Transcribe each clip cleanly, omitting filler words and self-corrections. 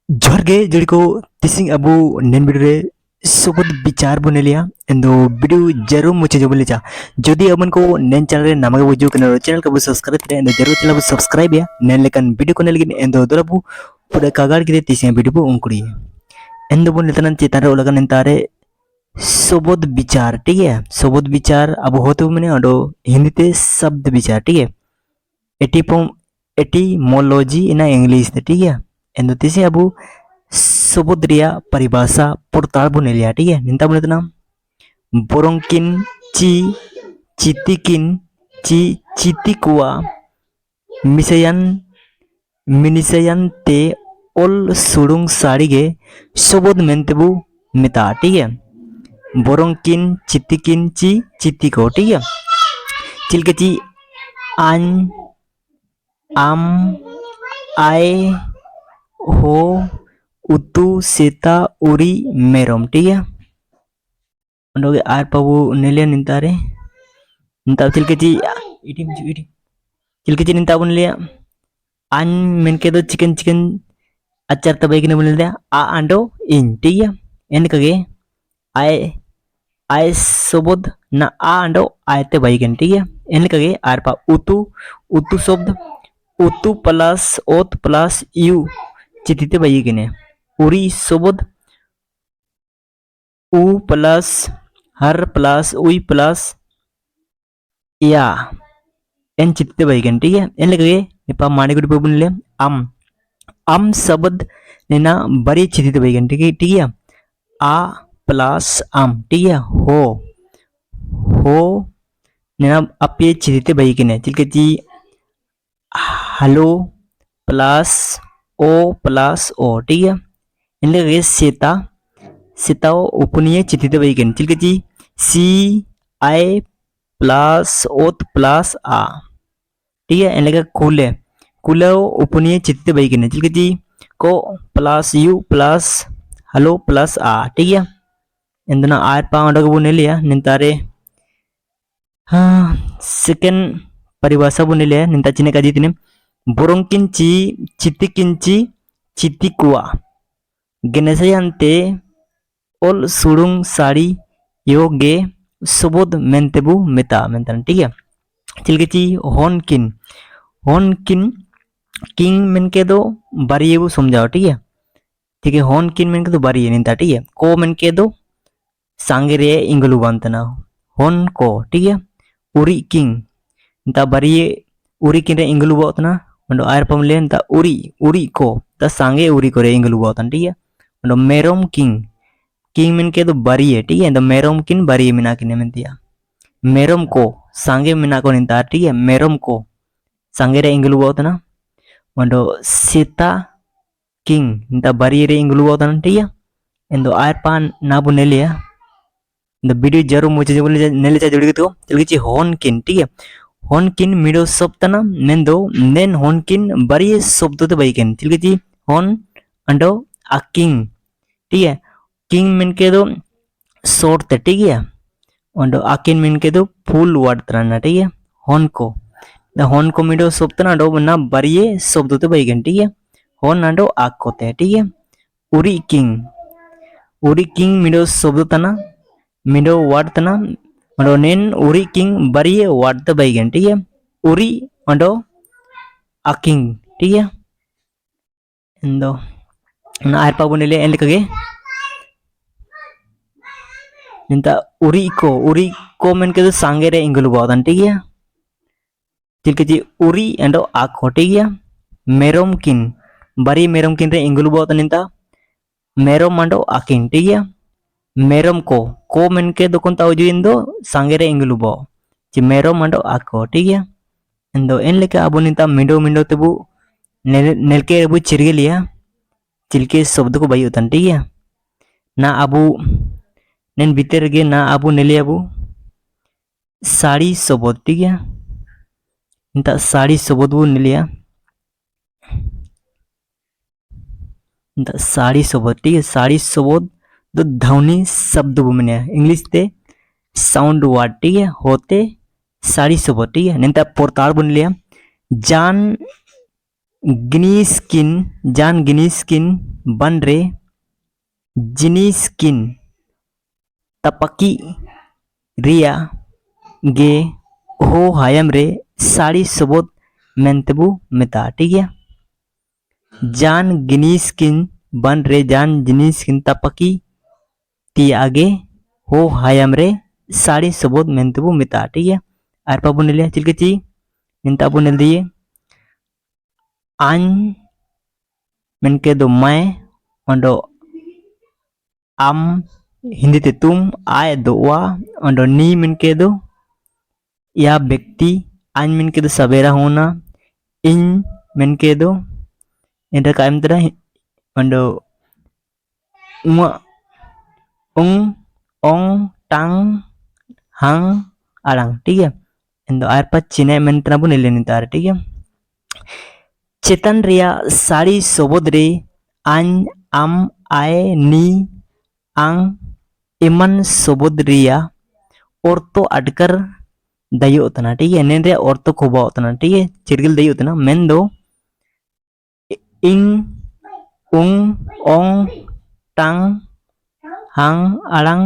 जोहर गे जुड़ी को तिसिंग अबु नेन वीडियो रे सबद विचार बने लिया एंदो वीडियो जरूर मुझे जो बोले जा जदि अपन को नेन चैनल रे नामगे बुझु कने चैनल को सब्सक्राइब करे एंदो जरूर चैनल को सब्सक्राइब या नेन लेकन वीडियो को नेलगिन एंदो दोराबु पुरा कागाड़ के तिसिंग वीडियो बु उंकुड़ी एंदो बन लेतन चेतान रे उलगन एंतारे सबद विचार ठीक है सबद विचार अब होते मने अडो हिंदी ते शब्द विचार ठीक है एटीमोलॉजी इन इंग्लिश ठीक है एंदो तिसे अबु सबद रिया परिभाषा पोर्ताल बने लिया ठीक है निंता बने तना बोरोंकिन ची चितिकिन ची चितिकुआ मिसयन मिनिसयन ते ओल सुडुंग साड़ीगे सबद मेंतेबु मिता ठीक है बोरोंकिन चितिकिन ची चितिको ठीक है चिलकची आन आम आए हो उतु सेता उरी मेरोम ठीक है उनोगे आर पाबु नेलिया निंतारे निंता चिलकची इटी चिलकची निंता बन लिया आन मेनके दो चिकन चिकन अचार तबाई के बोल दिया आ आंडो इन ठीक है एन कगे आए आए सबद ना आ आंडो आयते बाइकन ठीक है एन कगे आर पा उतु उतु शब्द उतु प्लस ओत प्लस यू चितिते बाइकने उरी सबद उ प्लस हर प्लस उई प्लस या एन चितिते बाइकन ठीक है एन लगे निपा माने गुड पे बुनले आम शब्द नेना बड़ी चितिते बाइकन ठीक है आ प्लस आम ठीक है हो नेना अपे चितिते बाइकने चिलके जी हेलो प्लस ओ प्लस ओ ठीक है इन लगे सीता सीताओ उपनीय चितिते बाइकन चिलके जी सी आई प्लस ओत प्लस आ ठीक है इन लगे कुले कुले उपनीय चितिते बाइकन चिलके जी को प्लस यू प्लस हेलो प्लस आ ठीक है इंदना आर पाउंड बुने लिया निंतारे हाँ सेकंड परिभाषा बुने लिया निंता चिने का जीतने बोरोंकिंची चितिकिंची चितिकुआ गनेसयंते ओल सुडुंग साड़ी योगे सबद मेंतेबु मेता मेंतन ठीक है चिलकेची होनकिन किंग मेनके दो बारियेबु समझाओ ठीक है होनकिन मेनके दो बारिये निंता ठीक है को मेनके दो सांगे रे इंगलु बंतना होन को ठीक है उरी किंग निंता बारिये उरी किन रे इंगलु बतना अंडो आयर पमले निंता उरी को ता सांगे उरी को रे इंगलु बतन ठीक है अंडो मेरोम किंग मेनके दो बारिये ठीक है तो मेरोम किन बारिये मिना किने मेंतिया मेरोम को सांगे मिना को निंता ठीक है मेरोम को सांगे रे इंगलु बतना अंडो सीता किंग निंता बारिये रे इंगलु बतन ठीक है एंदो आयर पान ना बुनेलिया द वीडियो जरूर मुझे नेले चा जुड़ी तो चलगी होनकिन ठीक है होनकिन मिडो शब्दना नेंदो नेन होनकिन बारिये शब्द तो बाइकन चलगी होन अंडो आ किंग ठीक है किंग मेन के दो शॉर्ट ठीक है अंडो आकिन मेन के दो फुल वर्ड तना ठीक है होन को मिडो शब्दना अंडो ना बारिये शब्द तो बाइकन ठीक है होन अंडो आकोते ठीक है उरी किंग मिडो शब्द तना मिडो वर्ड तना अंडो नेन उरी किंग बारिये वर्ड तो बाइगन ठीक है उरी अंडो आकिंग ठीक है इंदो ना आर पाबु नेले एन लेकगे निंता उरी को मेन के दो सांगे रे इंगलु बादन ठीक है चिलके जी उरी अंडो आको ठीक है मेरोम किन बारी मेरोम किन रे इंगलु बादन निंता मेरोम अंडो आकिंग ठीक है मेरोम को मेन के दो कोंता उजुइन दो सांगे रे इंगलु बो ची मेरोम अंडो आको ठीक है इंदो एन लेके अबु निंता मिंडो तेबु नेलके अबु चिरगे लिया चिलके शब्द को बाई उतन ठीक है ना अबु नेन भीतर गे ना अबु नेले अबु साड़ी शब्द ठीक है निंता साड़ी शब्द बु नेलिया निंता साड़ी शब्द ठीक है साड़ी शब्द दो ध्वनि शब्द बुमने इंग्लिश ते साउंड वर्ड ठीक है होते साड़ी शब्द ठीक है निंता पोर्ताल बुन लिया जान गिनीस्किन बन रे जिनिस किन तपकी रिया गे हो हायम रे साड़ी सबोद मेंतबू मेता। ठीक है, जान जिनिस किन बन रे जान जिनिस किन तपकी ती आगे हो हायम रे साड़ी सबोद मेंतबू मेता। ठीक है, आर पाबू नेलिया चिलकेची निंताबू नेल दिए आन मेनके दो मैं ओंडो आम हिंदी ते तुम आय दो वा ओंडो नी मेनके दो या व्यक्ति आन मेनके दो सवेरा होना इन मेनके दो इंटर कायम तरह ओंडो उंग ओंग टांग हंग आरंग। ठीक है, इंदो आर पर चिने मेंतना बु नेले नितार। ठीक है, चेतन रिया साड़ी सोबोद रे आन आम आए नी आंग इमन सोबोद रिया औरतो अटकर दयो उतना। ठीक है, नेन रे औरतो खोबा उतना। ठीक है, चिरगिल दयो उतना मेन दो इंग उंग ओंग टांग हंग आरंग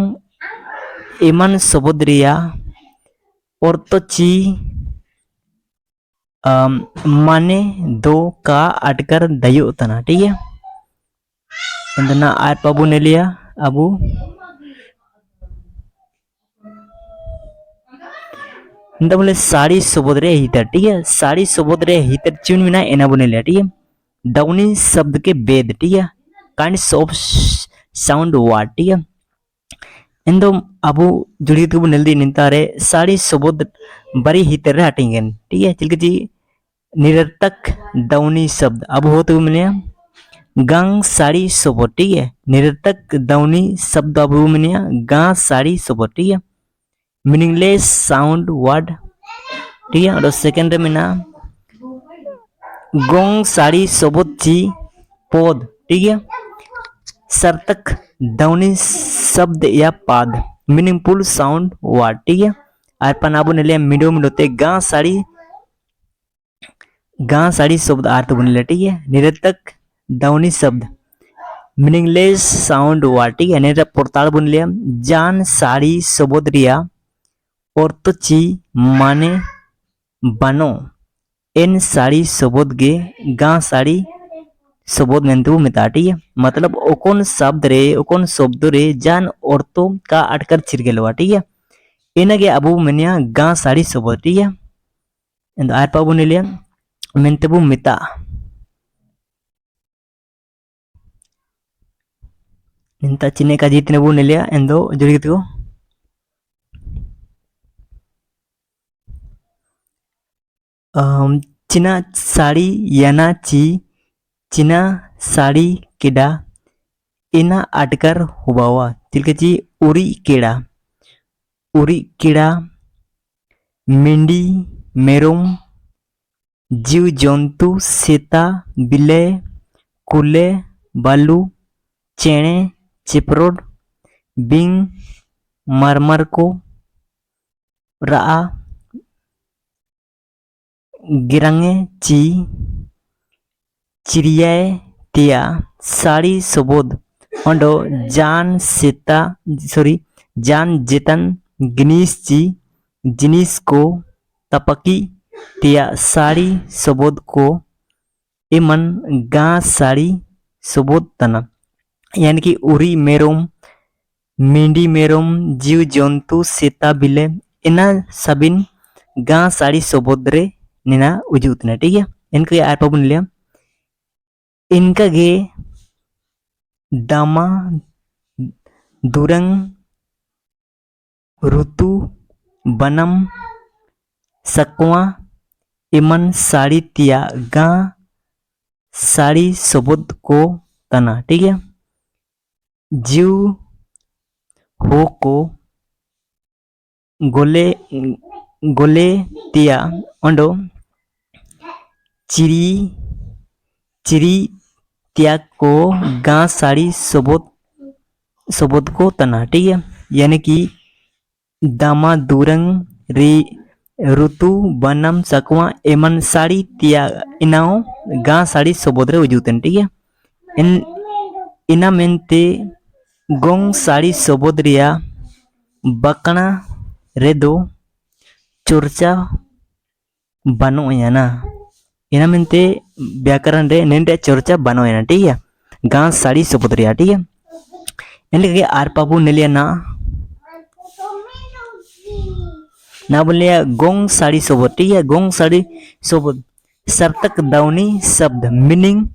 इमन सोबोद रिया औरतो ची माने दो का अटकर दयो उतना। ठीक है, इंदना आर पाबू ने लिया अबू इंदा बोले साड़ी सोबोद रे हितर। ठीक है, साड़ी सोबोद रे हितर चुन मिना एना बुने लिया। ठीक है, डाउनी शब्द के वेद। ठीक है, काइंड्स ऑफ साउंड वर्ड। ठीक है, इंदो अबू जुड़ी तो नेल दी निंतारे साड़ी सोबोद बरी हितर रे हटिंगन। ठीक है, चिलके जी निरर्थक डाउनी शब्द अब हो तो मिले गांग साड़ी सोबोद। ठीक है, निरर्थक डाउनी शब्द अब मिले गा साड़ी सोबोद। ठीक है, मीनिंगलेस साउंड वर्ड। ठीक है, और सेकंड में ना गोंग साड़ी सोबोद ची पौध। ठीक है, सार्थक डाउनी शब्द या पाद मीनिंगफुल साउंड वर्ड। ठीक है, आर पनाबू ने लिया मिडो मिडोते गा साड़ी शब्द अर्थ बन लिया। ठीक है, निरर्थक डाउनी शब्द मीनिंगलेस साउंड वर्ड। ठीक है, नेरा पोर्ताल बन लिया जान साड़ी शब्द रिया और तो ची माने बनो इन साड़ी शब्द गे गा साड़ी शब्द मेंतु मेता। ठीक है, मतलब ओकोन शब्द रे ओकोन शब्द रे जान औरतों का अटकर चिरगेलवा। ठीक है, इनगे अबू मेनिया गा साड़ी शब्द। ठीक है, इंदो आर पाबू ने लिया मेंतबू मेता इंता चिने का जीतने बू ने लिया इंदो जुड़ी को चिना साड़ी याना ची चिना साड़ी केडा इना अटकर हुबावा तिलके ची उरी केड़ा मेंढी मेरोम जीव जंतु सेता बिले कुले बालू चेणे चिपरोड बिंग मरमर को रा गिरंगे ची चिड़ियाए तिया साड़ी सबोद ओंडो जान जेतन जिनिस को तपकी तिया साड़ी सबोद को इमन गा साड़ी सबोद तना। यानी कि उरी मेरोम मेंढी मेरोम जीव जंतु सेता बिले इना सबिन गा साड़ी सबोद रे निना उजुतना। ठीक है, इनके आर पाबुन लिया इनका गे दामा दुरंग ऋतु बनम सकवा इमन साड़ी तिया गा साड़ी सबोद को तना। ठीक है, जीव हो को गोले तिया ओंडो चिरी तिया को गा साड़ी सबोद को तना। ठीक है, यानी कि दामा दुरंग रे ऋतु बनम सकवा एमन साड़ी तिया इनाओ गा साड़ी सबोद रे उजुतन। ठीक है, इन ina mente gong sari sobod ria bakana redo चर्चा बानुना ina mente व्याकरण रे नेंडे चर्चा बानुना ठीक है गां साड़ी सबद रे ठीक है इनके आर पाबू नेलिया ना बोले गोंग साड़ी सबद ठीक है गोंग साड़ी सबद सर्तक दाउनी शब्द मीनिंग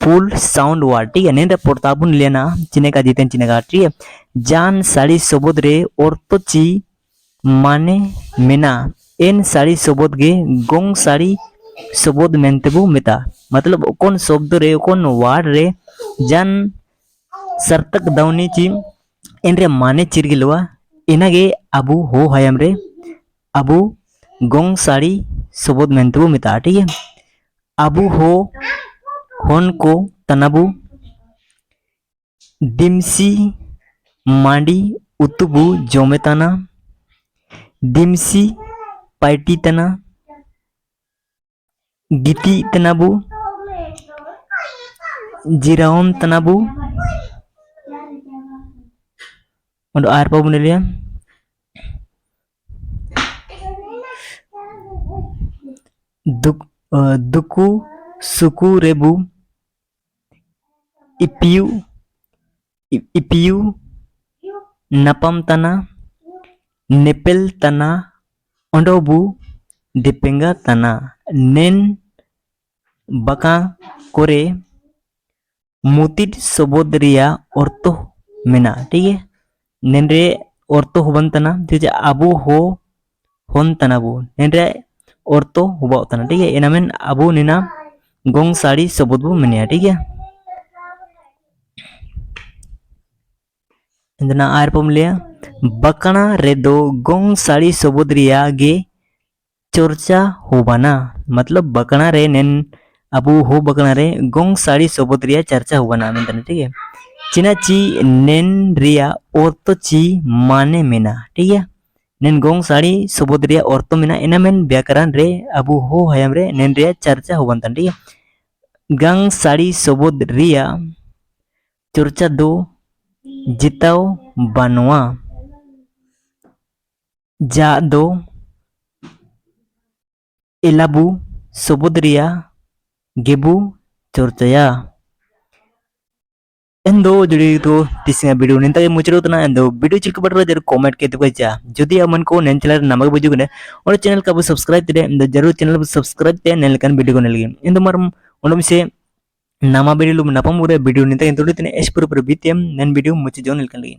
फुल साउंड वर्ड ठीक है नेंडे पोर्ताबू नेलिया ना चिने का जीतें चिने का ठीक है जान साड़ी सबद रे औरतो ची माने मेना एन साड़ी सबद गे गोंग साड़ी सबद मेंतेबू मेता मतलब कौन शब्द रे कौन वार्ड रे जान सर्तक दाउनी ची इनरे माने चिरगिलवा इनागे अबू हो हयम रे अबू गोंग साड़ी सबद मेंतेबू मेता ठीक है अबू हो होन को तनाबू दिमसी मांडी उतुबू जोमेताना दिमसी पार्टी तना गीति तनाबू जिराउन तनाबू और आर पाबू नेलिया दुकु सुकु रेबू इपियू नपम तना नेपेल तना ओंडोबू दिपेंगा तना नेन बका कोरे मुतिट सबद रिया औरतो मेना ठीक है नेन रे औरतो होबन तना ठीक है अबू हो होन तनाबू नेन रे औरतो होबा तना ठीक है एनामेन अबू निना गोंग साड़ी सबद बू मेनिया ठीक है इंदना आर पम लिया बकना रेदो गोंग साड़ी सबद रिया गे चर्चा होबाना मतलब बकना रे नेन अबू हो बकना रे गोंग साड़ी सबद रिया चर्चा होबाना मेंतने ठीक है चिना ची नेन रिया औरतो ची माने मेना ठीक है नेन गोंग साड़ी सबद रिया औरतो मेना इना मेन व्याकरण रे अबू हो हयम रे नेन रिया चर्चा होबान ठीक है गंग साड़ी सबद रिया चर्चा दो जिताओ बानुआ जा दो एलाबू सबद रिया गेबू चर्चाया एंदो जुड़ी तो तिसिंगा वीडियो निंता के मुचरो तना एंदो वीडियो चिल्क बटर जरूर कमेंट के तो जा जदि अमन को नेन चैनल नमक बुझु गने और चैनल का सब्सक्राइब करे एंदो जरूर चैनल को सब्सक्राइब ते नेल कन वीडियो को नेलगे एंदो मरम ओनम से नामा वीडियो लुम नापम वीडियो निंता के तो तिने एस पर बीतेम नेन वीडियो मुच जोन नेल कन लगे